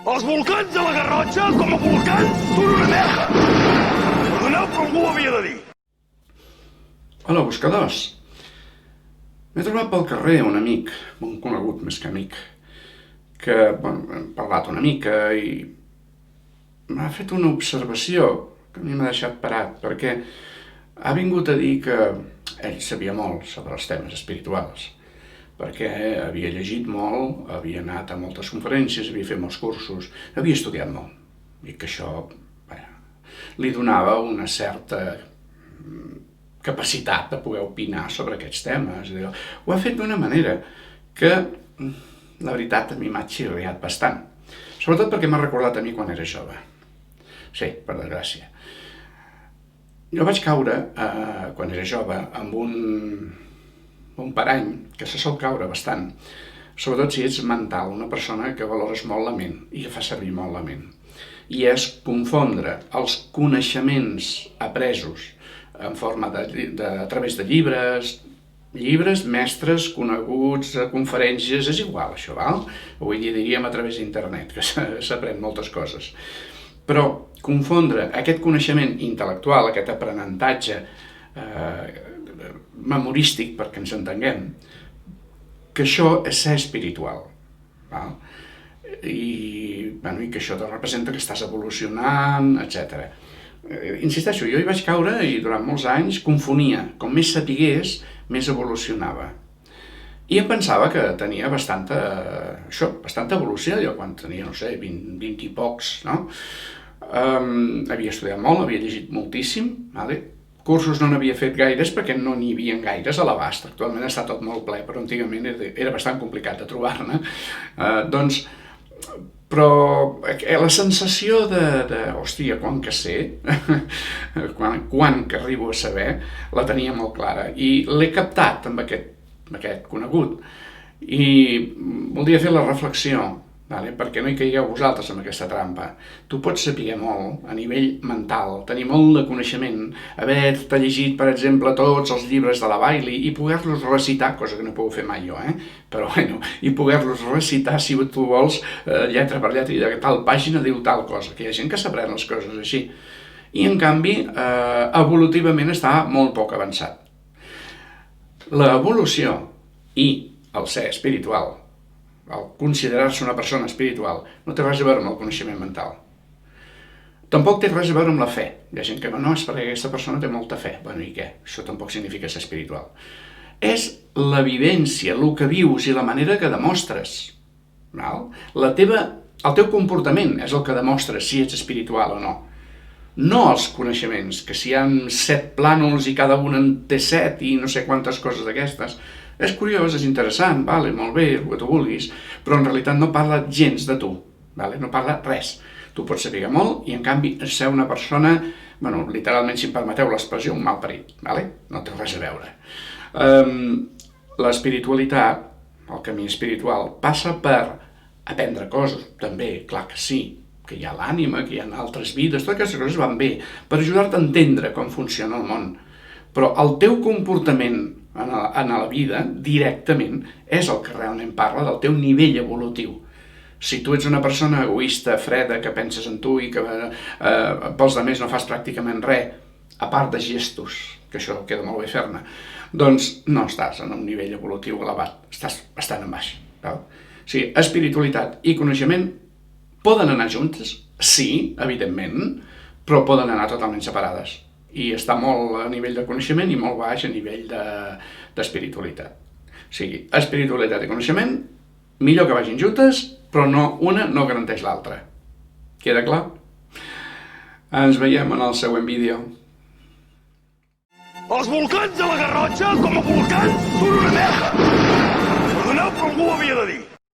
Els volcans de la Garrotxa, com a volcans, són una merda. Perdoneu, però algú ho havia de dir. Hola, buscadors. M'he trobat pel carrer un amic, un conegut més que amic, que hem parlat una mica i m'ha fet una observació que a mi m'ha deixat parat, perquè ha vingut a dir que ell sabia molt sobre els temes espirituals, perquè havia llegit molt, havia anat a moltes conferències, havia fet molts cursos, havia estudiat molt, i que això li donava una certa capacitat de poder opinar sobre aquests temes. Ho ha fet d'una manera que, la veritat, a mi m'ha xirriat bastant, sobretot perquè m'ha recordat a mi quan era jove. Sí, per desgràcia. Jo vaig caure, quan era jove, amb un parany que se sol caure bastant, sobretot si ets mental, una persona que valores molt la ment i que fa servir molt la ment. I és confondre els coneixements apresos en forma a través de llibres, mestres, coneguts, conferències, és igual això, val? Avui dia diríem a través d'internet, que s'aprèn moltes coses. Però confondre aquest coneixement intel·lectual, aquest aprenentatge memorístic, perquè ens entenguem, que això és ser espiritual, val? I que això te representa que estàs evolucionant, etc. Insisteixo, jo hi vaig caure i durant molts anys confonia, com més sapigués, més evolucionava. I em pensava que tenia bastanta evolució, jo quan tenia, no sé, 20 i pocs, no? Havia estudiat molt, havia llegit moltíssim, vale? Cursos no n'havia fet gaires perquè no n'hi havia gaires a l'abast. Actualment està tot molt ple, però antigament era bastant complicat de trobar-ne. Però la sensació hòstia, quan que sé, quan que arribo a saber, la tenia molt clara. I l'he captat amb aquest conegut. I voldria fer la reflexió, perquè no hi caigueu vosaltres en aquesta trampa. Tu pots saber molt a nivell mental, tenir molt de coneixement, haver-te llegit, per exemple, tots els llibres de la Bailey i poder-los recitar, cosa que no puc fer mai jo, però bueno, i poder-los recitar, si tu vols, lletra per lletra, i de tal pàgina diu tal cosa, que hi ha gent que s'aprèn les coses així. I, en canvi, evolutivament està molt poc avançat. L'evolució i el ser espiritual, el considerar-se una persona espiritual, no té res a veure amb el coneixement mental. Tampoc té res a veure amb la fe. Hi ha gent que no, és perquè aquesta persona té molta fe. Bueno, i què? Això tampoc significa ser espiritual. És la vivència, el que vius i la manera que demostres. El teu comportament és el que demostres si ets espiritual o no. No els coneixements, que si hi ha 7 plànols i cada un en té 7 i no sé quantes coses d'aquestes. És curiós, és interessant, molt bé, el que tu vulguis, però en realitat no parla gens de tu, no parla res. Tu pots saber molt i, en canvi, ser una persona, literalment, si em permeteu l'expressió, un malparit, no té res a veure. L'espiritualitat, el camí espiritual, passa per aprendre coses, també, clar que sí, que hi ha l'ànima, que hi ha altres vides, totes aquestes coses van bé, per ajudar-te a entendre com funciona el món. Però el teu comportament en la vida, directament, és el que realment parla del teu nivell evolutiu. Si tu ets una persona egoista, freda, que penses en tu i que pels altres no fas pràcticament res, a part de gestos, que això queda molt bé fer-ne, doncs no estàs en un nivell evolutiu elevat, estàs bastant en baix. O sigui, espiritualitat i coneixement poden anar juntes? Sí, evidentment, però poden anar totalment separades. I està molt a nivell de coneixement i molt baix a nivell d'espiritualitat. O sigui, espiritualitat i coneixement, millor que vagin juntes, però una no garanteix l'altra. Queda clar? Ens veiem en el següent vídeo. Els volcans de la Garrotxa, com a volcans, són una merda. Perdoneu, però algú ho havia de dir.